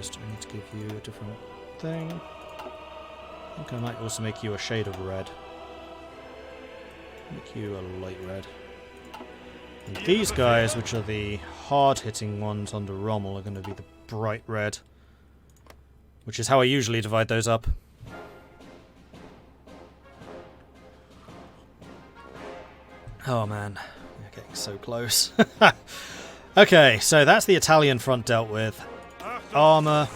mechanized. I need to give you a different thing. I think I might also make you a shade of red. Make you a light red. And these guys, which are the hard-hitting ones under Rommel, are going to be the bright red. Which is how I usually divide those up. Oh man, we're getting so close. Okay, so that's the Italian front dealt with. Armour.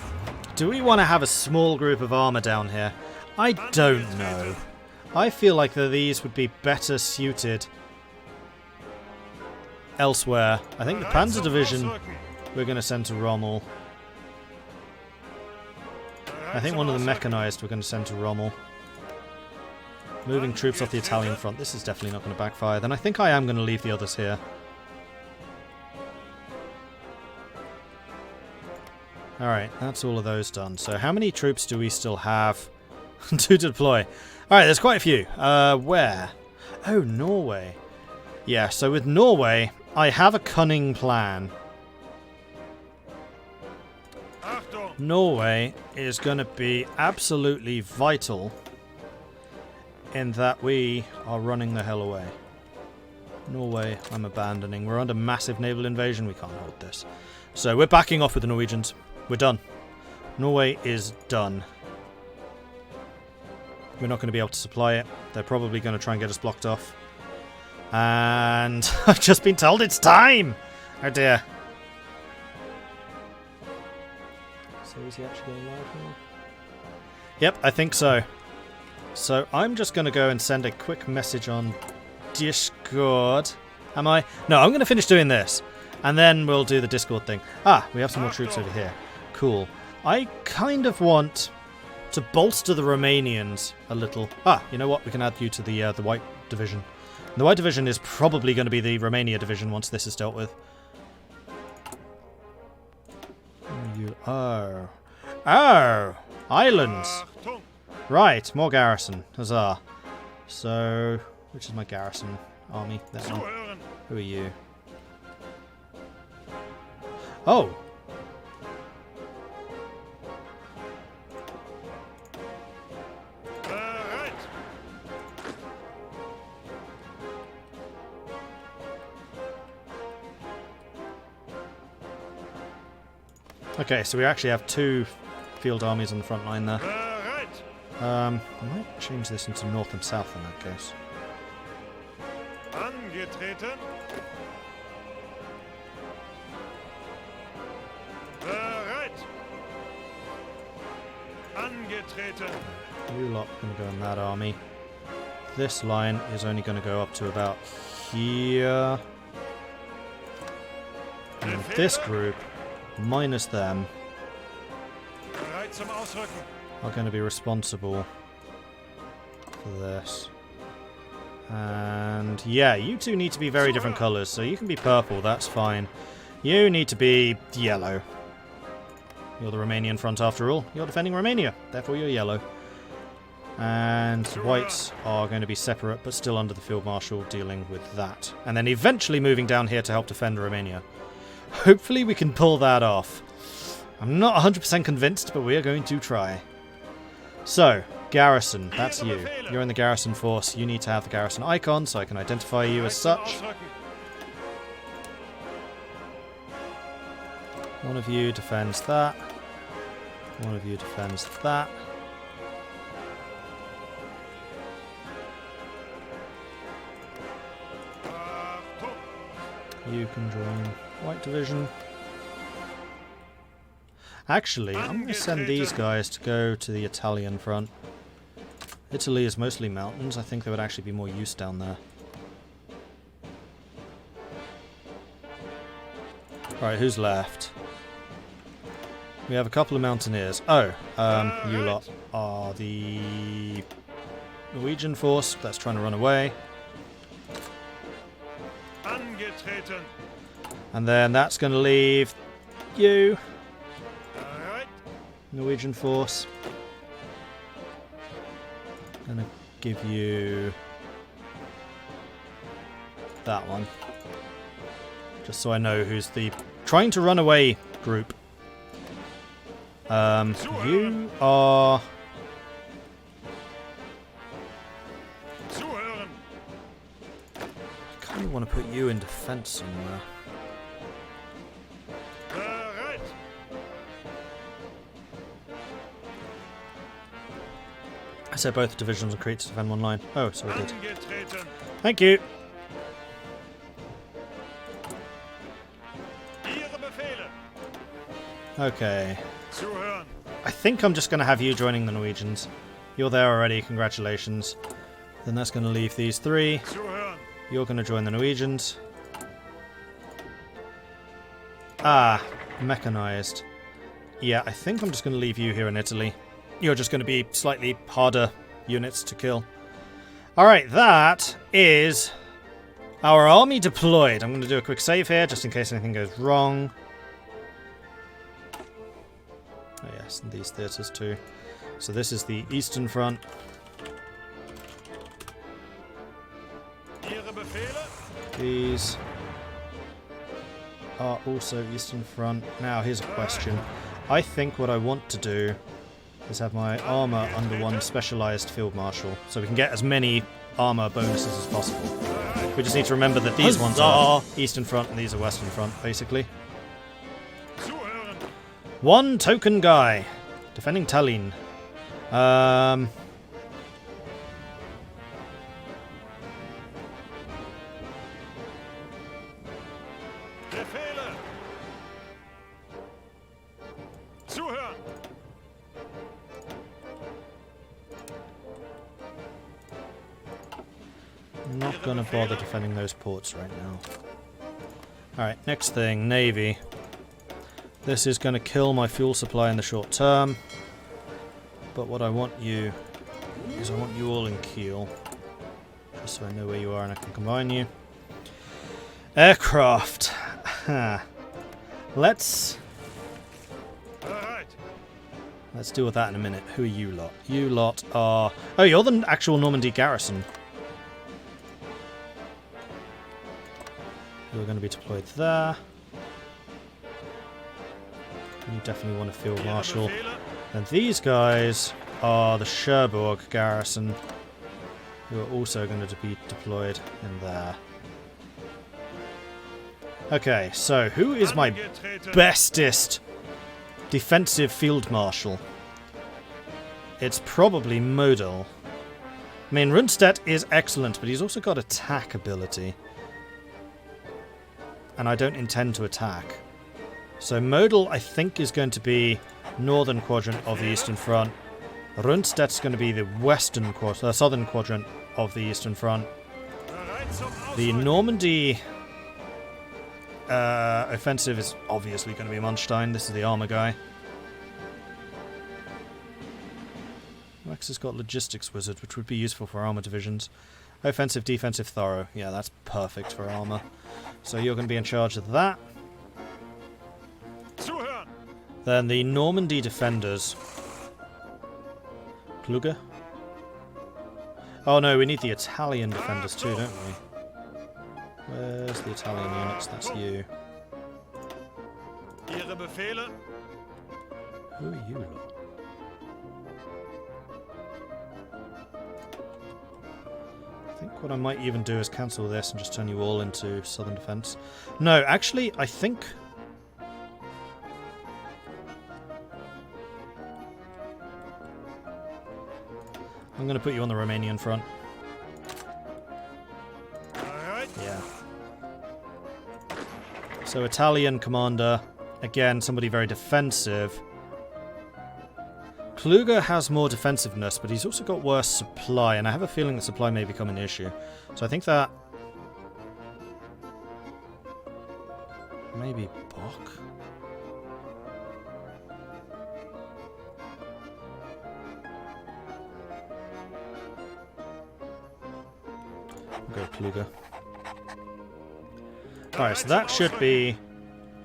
Do we want to have a small group of armour down here? I don't know. I feel like that these would be better suited elsewhere. I think the Panzer Division we're going to send to Rommel. I think one of the mechanized we're going to send to Rommel. Moving troops off the Italian front. This is definitely not going to backfire. Then I think I am going to leave the others here. Alright, that's all of those done. So how many troops do we still have to deploy? Alright, there's quite a few. Where? Oh, Norway. Yeah, so with Norway, I have a cunning plan. Norway is going to be absolutely vital in that we are running the hell away. Norway, I'm abandoning. We're under massive naval invasion. We can't hold this. So we're backing off with the Norwegians. We're done. Norway is done. We're not going to be able to supply it. They're probably going to try and get us blocked off. And I've just been told it's time! Oh dear. So is he actually going live now? Yep, I think so. So I'm just going to go and send a quick message on Discord. Am I? No, I'm going to finish doing this. And then we'll do the Discord thing. Ah, we have some more troops over here. Cool. I kind of want to bolster the Romanians a little. Ah, you know what? We can add you to the White Division. The White Division is probably going to be the Romania Division once this is dealt with. There you are. Oh! Islands! Right, more garrison. Huzzah. So, which is my garrison army? That one. Who are you? Oh! Okay, so we actually have two field armies on the front line there. I might change this into north and south in that case. Angetreten. Bereit. Angetreten. You lot are going to go in that army. This line is only going to go up to about here. And this group, minus them, Bereit zum Ausrücken. are going to be responsible for this. And yeah, you two need to be very different colours, so you can be purple, that's fine. You need to be yellow. You're the Romanian front after all. You're defending Romania, therefore you're yellow. And whites are going to be separate, but still under the Field Marshal dealing with that. And then eventually moving down here to help defend Romania. Hopefully we can pull that off. I'm not 100% convinced, but we are going to try. So, garrison, that's you. You're in the garrison force. You need to have the garrison icon, so I can identify you as such. One of you defends that. One of you defends that. You can join White Division. Actually, I'm going to send these guys to go to the Italian front. Italy is mostly mountains. I think there would actually be more use down there. Alright, who's left? We have a couple of mountaineers. Oh, you lot are the Norwegian force that's trying to run away. Angetreten. And then that's going to leave you, Norwegian force. Going to give you that one. Just so I know who's the trying to run away group. You are... Zuhören. I kind of want to put you in defense somewhere. Bereit. I said both divisions and creates defend one line. Oh, so I did. Angetreten. Thank you. Ihre Befehle. Okay. Zuhören. I think I'm just going to have you joining the Norwegians. You're there already, congratulations. Then that's going to leave these three. Zuhören. You're going to join the Norwegians. Ah, mechanized. Yeah, I think I'm just going to leave you here in Italy. You're just going to be slightly harder units to kill. Alright, that is our army deployed. I'm going to do a quick save here, just in case anything goes wrong. Oh yes, and these theatres too. So this is the Eastern Front. Ihre Befehle. These are also Eastern Front. Now, here's a question. I think what I want to do is have my armour under one specialised Field Marshal, so we can get as many armour bonuses as possible. We just need to remember that these ones are Eastern Front and these are Western Front, basically. Zuhören. One token guy. Defending Tallinn. Befehle. Zuhören. I'm not going to bother defending those ports right now. Alright, next thing, Navy. This is going to kill my fuel supply in the short term. But what I want you is I want you all in Kiel. Just so I know where you are and I can combine you. Aircraft. Let's Bereit. deal with that in a minute. Who are you lot? You lot are... Oh, you're the actual Normandy garrison. You're going to be deployed there. You definitely want a field marshal. And these guys are the Cherbourg garrison, who are also going to be deployed in there. Okay, so who is my bestest defensive field marshal? It's probably Model. I mean, Rundstedt is excellent, but he's also got attack ability. And I don't intend to attack. So Model, I think, is going to be northern quadrant of the Eastern Front. Rundstedt's going to be the southern quadrant of the Eastern Front. The Normandy offensive is obviously going to be Munstein. This is the armor guy. Rex has got logistics wizard, which would be useful for armor divisions. Offensive, defensive, thorough. Yeah, that's perfect for armor. So you're going to be in charge of that. Zuhören. Then the Normandy defenders. Kluge? Oh no, we need the Italian defenders too, don't we? Where's the Italian units? That's you. Ihre Befehle. Who are you lot? I think what I might even do is cancel this and just turn you all into southern defense. No, actually, I think... I'm going to put you on the Romanian front. Bereit. Yeah. So Italian commander, again, somebody very defensive. Kluge has more defensiveness, but he's also got worse supply, and I have a feeling that supply may become an issue. So I think that... maybe Bock? Go Kluge. Alright, so that should be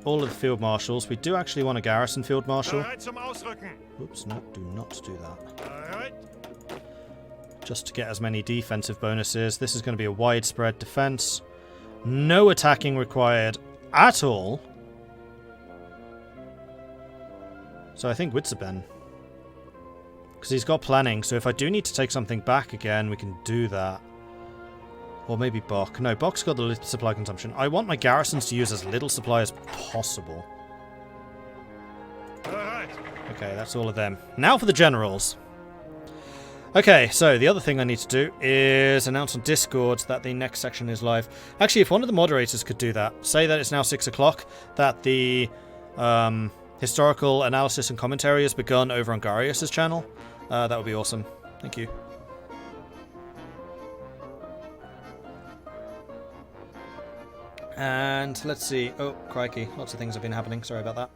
all of the field marshals. We do actually want a garrison field marshal. Bereit zum Ausrücken. Oops, no, do not do that. Bereit. Just to get as many defensive bonuses. This is going to be a widespread defense. No attacking required at all. So I think Witzeben. Because he's got planning, so if I do need to take something back again, we can do that. Or maybe Bok. No, Bok's got the supply consumption. I want my garrisons to use as little supply as possible. Okay, that's all of them. Now for the generals. Okay, so the other thing I need to do is announce on Discord that the next section is live. Actually, if one of the moderators could do that, say that it's now 6 o'clock, that the historical analysis and commentary has begun over on Garius' channel, that would be awesome. Thank you. And let's see. Oh, crikey. Lots of things have been happening. Sorry about that.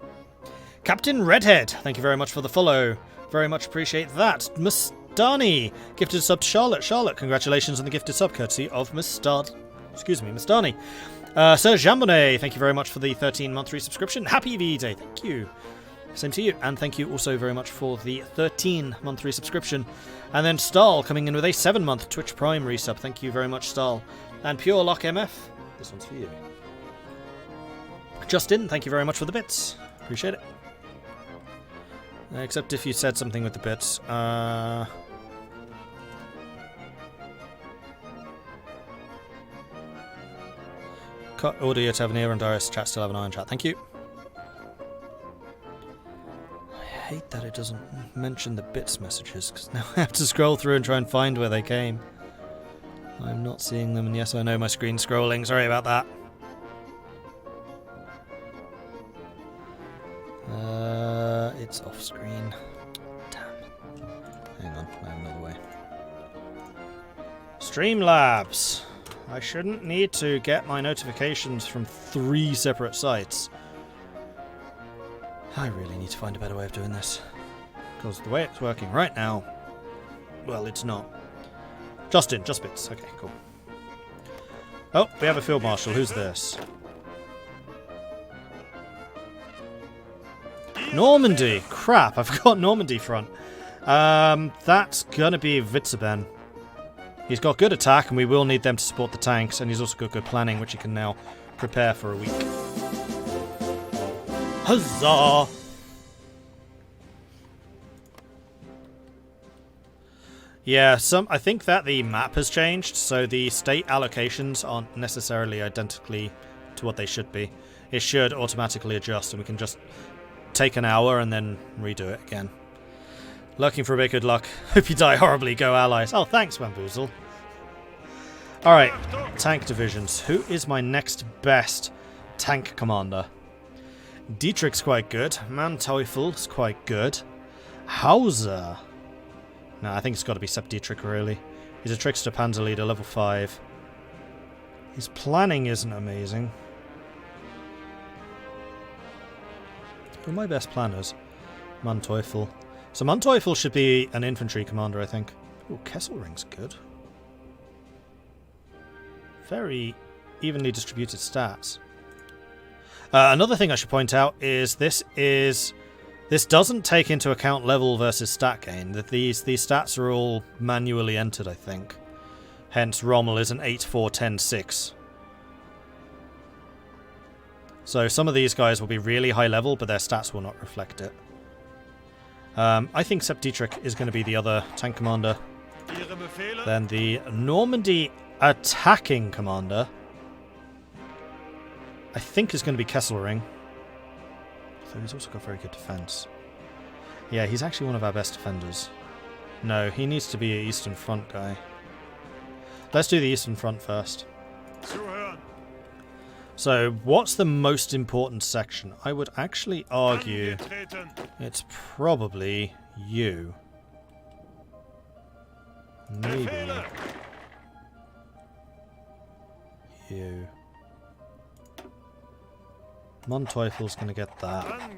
Captain Redhead, thank you very much for the follow. Very much appreciate that. Mustani, gifted a sub to Charlotte. Charlotte, congratulations on the gifted sub, courtesy of Mustani. Sir Jambonnet, thank you very much for the 13-month resubscription. Happy V-Day, thank you. Same to you, and thank you also very much for the 13-month resubscription. And then Stahl coming in with a 7-month Twitch Prime resub. Thank you very much, Stahl. And Pure Lock MF, this one's for you. Justin, thank you very much for the bits. Appreciate it. Except if you said something with the bits. Cut audio Tavernier and Darius chat still have an eye on chat. Thank you. I hate that it doesn't mention the bits messages, because now I have to scroll through and try and find where they came. I'm not seeing them, and yes, I know my screen's scrolling. Sorry about that. It's off screen. Damn. Hang on, I have another way. Streamlabs. I shouldn't need to get my notifications from 3 separate sites. I really need to find a better way of doing this. Because the way it's working right now, well, it's not. Justin, just bits. Okay, cool. Oh, we have a field marshal. Who's this? Normandy! Crap, I forgot Normandy front. That's gonna be Witzeben. He's got good attack, and we will need them to support the tanks, and he's also got good planning, which he can now prepare for a week. Huzzah! Yeah, I think that the map has changed, so the state allocations aren't necessarily identically to what they should be. It should automatically adjust, and we can just take an hour and then redo it again. Looking for a bit good luck. Hope you die horribly, go allies. Oh, thanks, Bamboozle. Alright, tank divisions. Who is my next best tank commander? Dietrich's quite good. Manteufel's quite good. Hauser. No, I think it's got to be Sepp Dietrich, really. He's a trickster panzer leader, level 5. His planning isn't amazing. Who are my best planners? Manteuffel. So Manteuffel should be an infantry commander, I think. Oh, Kesselring's good. Very evenly distributed stats. Another thing I should point out is this doesn't take into account level versus stat gain. That these stats are all manually entered, I think. Hence, Rommel is an 8-4-10-6. So some of these guys will be really high level, but their stats will not reflect it. I think Sepp Dietrich is going to be the other tank commander. Then the Normandy attacking commander, I think, is going to be Kesselring. So he's also got very good defense. Yeah, he's actually one of our best defenders. No, he needs to be an Eastern Front guy. Let's do the Eastern Front first. So, what's the most important section? I would actually argue it's probably you. Maybe you. Manteufel's going to get that.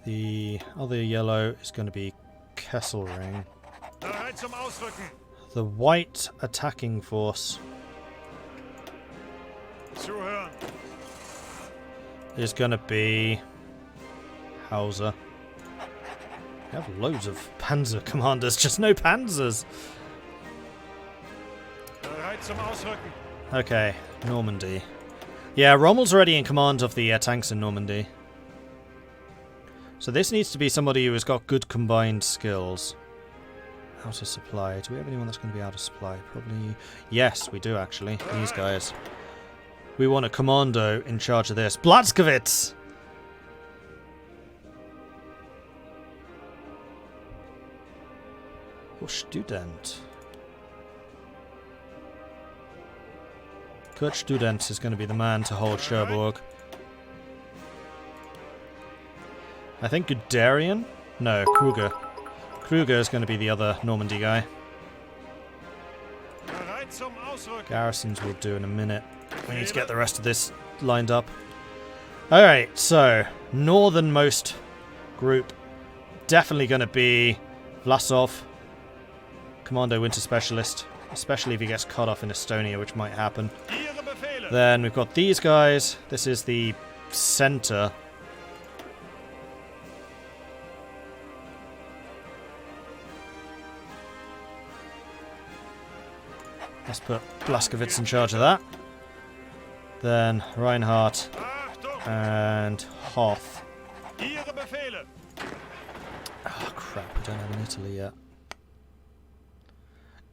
The other yellow is going to be Kesselring. The white attacking force is going to be Hauser. We have loads of panzer commanders, just no panzers. Okay, Normandy. Yeah, Rommel's already in command of the tanks in Normandy. So this needs to be somebody who has got good combined skills. Out of supply. Do we have anyone that's going to be out of supply? Probably. Yes, we do actually. These guys. We want a commando in charge of this. Blaskowitz! Or Student. Kurt Student is going to be the man to hold Cherbourg. I think Guderian? No, Kruger. Kruger is going to be the other Normandy guy. Garrisons will do in a minute. We need to get the rest of this lined up. Alright, so northernmost group. Definitely going to be Vlasov, Commando Winter Specialist. Especially if he gets cut off in Estonia, which might happen. Then we've got these guys. This is the center. Let's put Blaskowitz in charge of that. Then Reinhardt and Hoth. Oh crap, we don't have an Italy yet.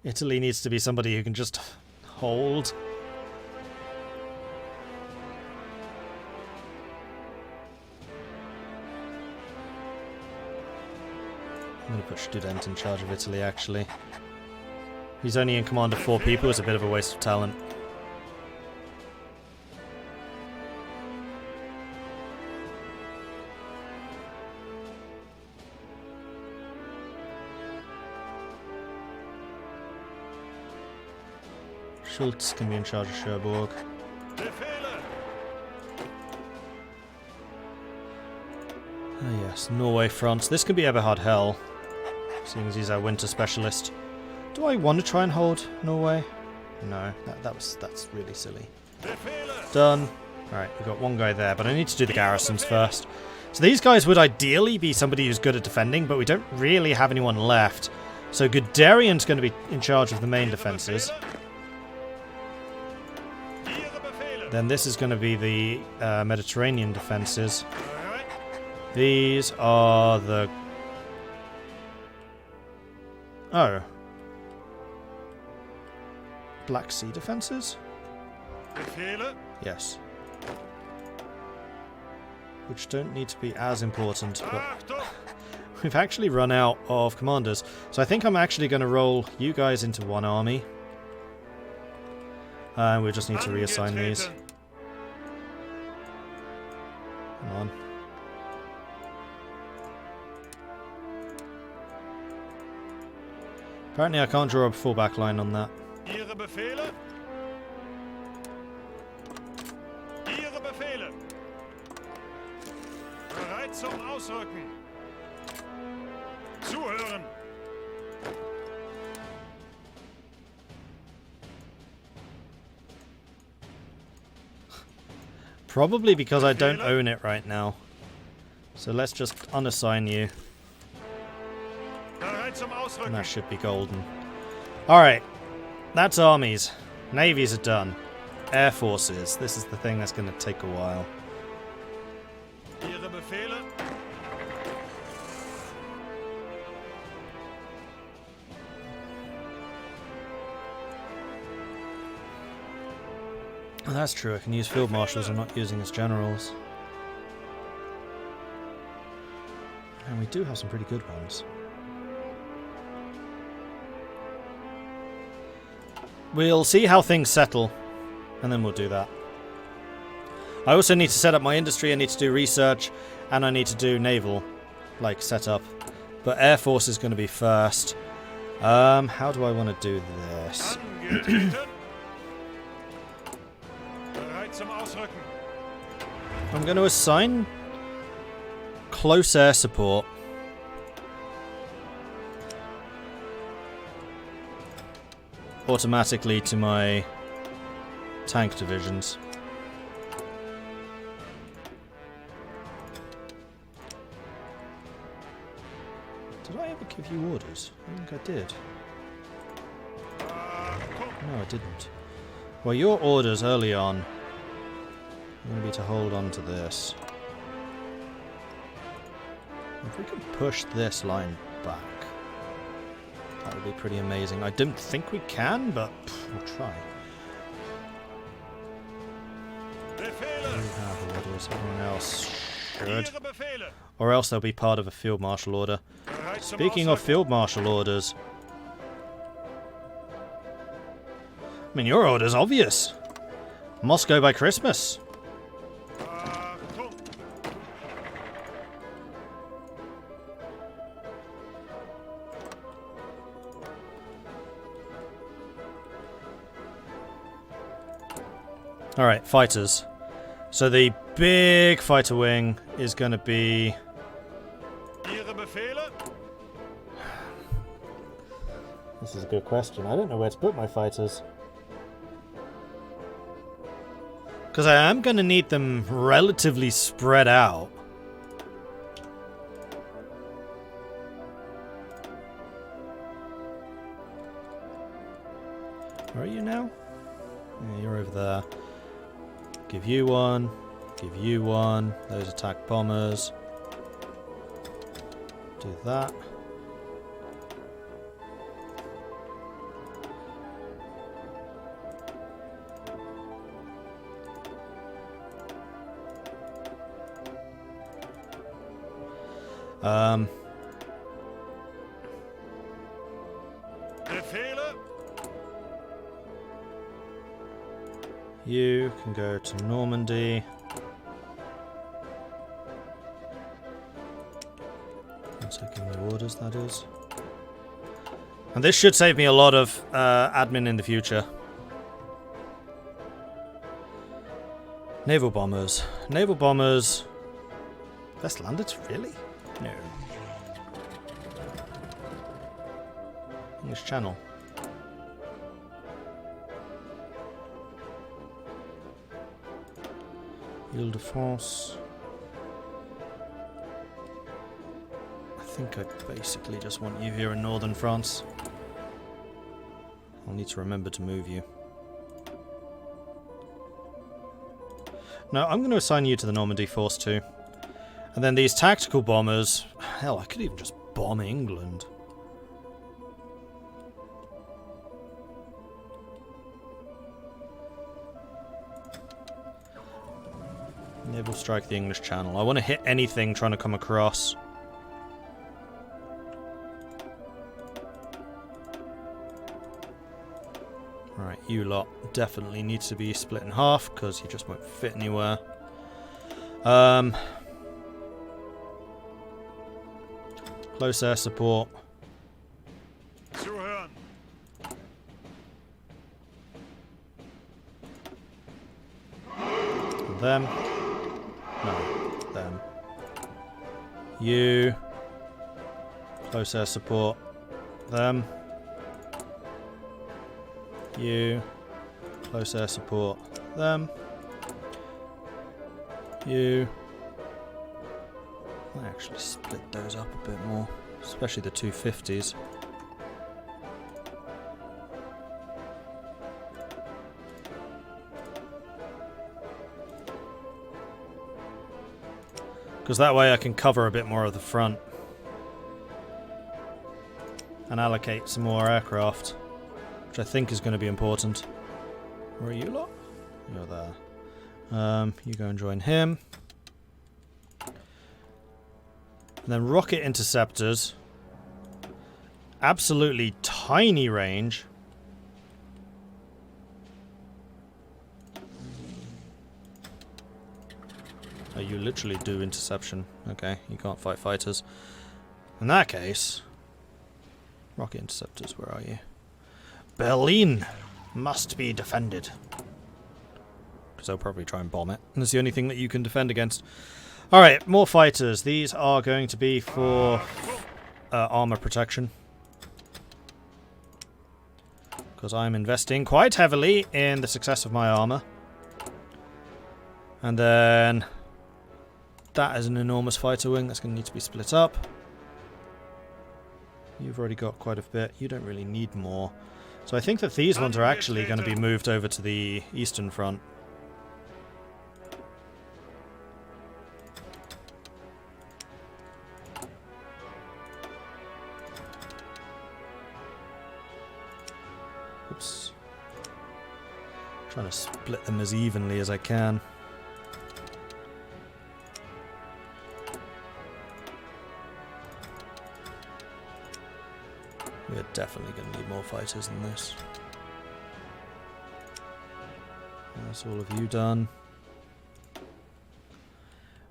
Italy needs to be somebody who can just hold. I'm going to put Student in charge of Italy, actually. He's only in command of 4 people. It's a bit of a waste of talent. Schultz can be in charge of Cherbourg. Oh yes, Norway, France. This could be Eberhard Hell, seeing as he's our winter specialist. Do I want to try and hold Norway? No, that's really silly. Done. Alright, we've got one guy there, but I need to do the garrisons first. So these guys would ideally be somebody who's good at defending, but we don't really have anyone left. So Guderian's going to be in charge of the main defences. Then this is going to be the Mediterranean defences. These are the... Oh. Black Sea defences? Yes. Which don't need to be as important, but we've actually run out of commanders. So I think I'm actually going to roll you guys into one army. And we just need to reassign these. Come on. Apparently I can't draw a full back line on that. Ihre Befehle? Ihre Befehle. Bereit zum Ausrücken. Zuhören. Probably because I don't own it right now. So let's just unassign you. And that should be golden. Alright. That's armies. Navies are done. Air forces. This is the thing that's going to take a while. Ihre Befehle? Oh, that's true. I can use field marshals. I'm not using as generals. And we do have some pretty good ones. We'll see how things settle, and then we'll do that. I also need to set up my industry, I need to do research, and I need to do naval, like, setup. But Air Force is going to be first. How do I want to do this? I'm going to assign close air support. Automatically to my tank divisions. Did I ever give you orders? I think I did. No, I didn't. Well, your orders early on are going to be to hold on to this. If we can push this line back, that would be pretty amazing. I don't think we can, but we'll try. Befehle! We have orders. Everyone else should. Ihre Befehle! Or else they'll be part of a field marshal order. Bereit zum Speaking of Ausrücken. field marshal orders, I mean, your order's obvious. Moscow by Christmas. Achtung! Alright, fighters. So the big fighter wing is going to be... Ihre Befehle? This is a good question. I don't know where to put my fighters. Because I am going to need them relatively spread out. Where are you now? Yeah, you're over there. Give you one. Give you one. Those attack bombers. Do that. Befehle? You can go to Normandy. I'm taking the orders, that is. And this should save me a lot of admin in the future. Naval bombers. Naval bombers. Best landed? Really? No. English Channel. Ile-de-France. I think I basically just want you here in northern France. I'll need to remember to move you. No, I'm going to assign you to the Normandy force too. And then these tactical bombers... Hell, I could even just bomb England. Naval strike the English Channel. I want to hit anything trying to come across. Right, you lot definitely needs to be split in half because you just won't fit anywhere. Close air support. Zuhören! Them. No, them. You. Close air support. Them. You. Close air support. Them. You. I actually split those up a bit more, especially the 250s. Because that way I can cover a bit more of the front and allocate some more aircraft, which I think is going to be important. Where are you lot? You're there. You go and join him. And then rocket interceptors. Absolutely tiny range. Oh, you literally do interception. Okay, you can't fight fighters. In that case... Rocket interceptors, where are you? Berlin must be defended. Because they'll probably try and bomb it. And it's the only thing that you can defend against. Alright, more fighters. These are going to be for armor protection. Because I'm investing quite heavily in the success of my armor. And then... that is an enormous fighter wing that's going to need to be split up. You've already got quite a bit. You don't really need more. So I think that these ones are actually going to be moved over to the Eastern Front. Trying to split them as evenly as I can. We're definitely going to need more fighters than this. That's all of you done.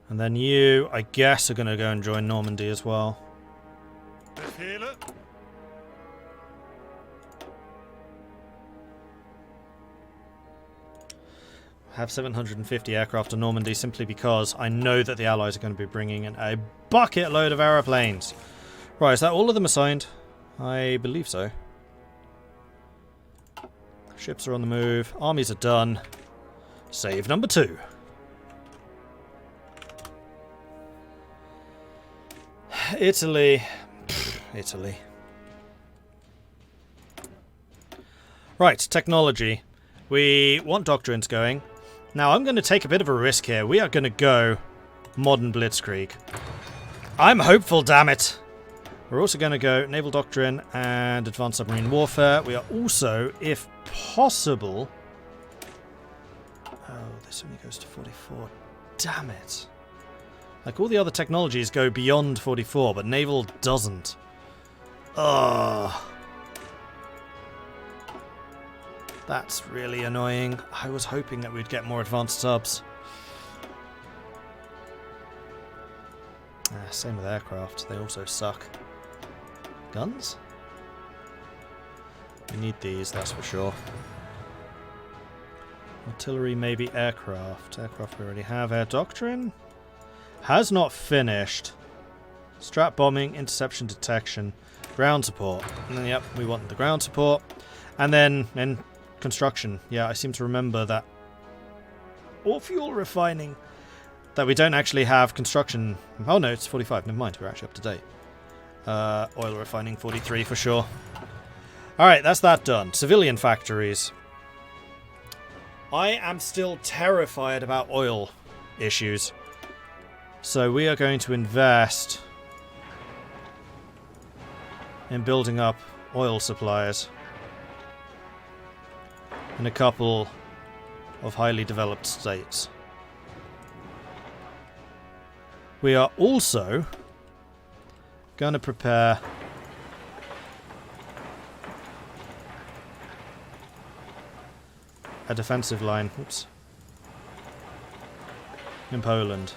And then you, I guess, are going to go and join Normandy as well. Befehle. Have 750 aircraft to Normandy simply because I know that the Allies are going to be bringing in a bucket load of aeroplanes. Right, is that all of them assigned? I believe so. Ships are on the move. Armies are done. Save number 2. Italy. Italy. Right, technology. We want doctrines going. Now, I'm going to take a bit of a risk here. We are going to go modern blitzkrieg. I'm hopeful, damn it! We're also going to go naval doctrine and advanced submarine warfare. We are also, if possible... Oh, this only goes to 44. Damn it. Like, all the other technologies go beyond 44, but naval doesn't. Ugh. That's really annoying. I was hoping that we'd get more advanced subs. Same with aircraft. They also suck. Guns? We need these, that's for sure. Artillery, maybe aircraft. Aircraft we already have. Air doctrine? Has not finished. Strat bombing, interception detection, ground support. And then, yep, we want the ground support. And then in construction. Yeah, I seem to remember that. Or fuel refining. That we don't actually have construction. Oh no, it's 45. Never mind, we're actually up to date. Oil refining 43 for sure. Alright, that's that done. Civilian factories. I am still terrified about oil issues. So we are going to invest in building up oil supplies in a couple of highly developed states. We are also going to prepare a defensive line. Oops. In Poland.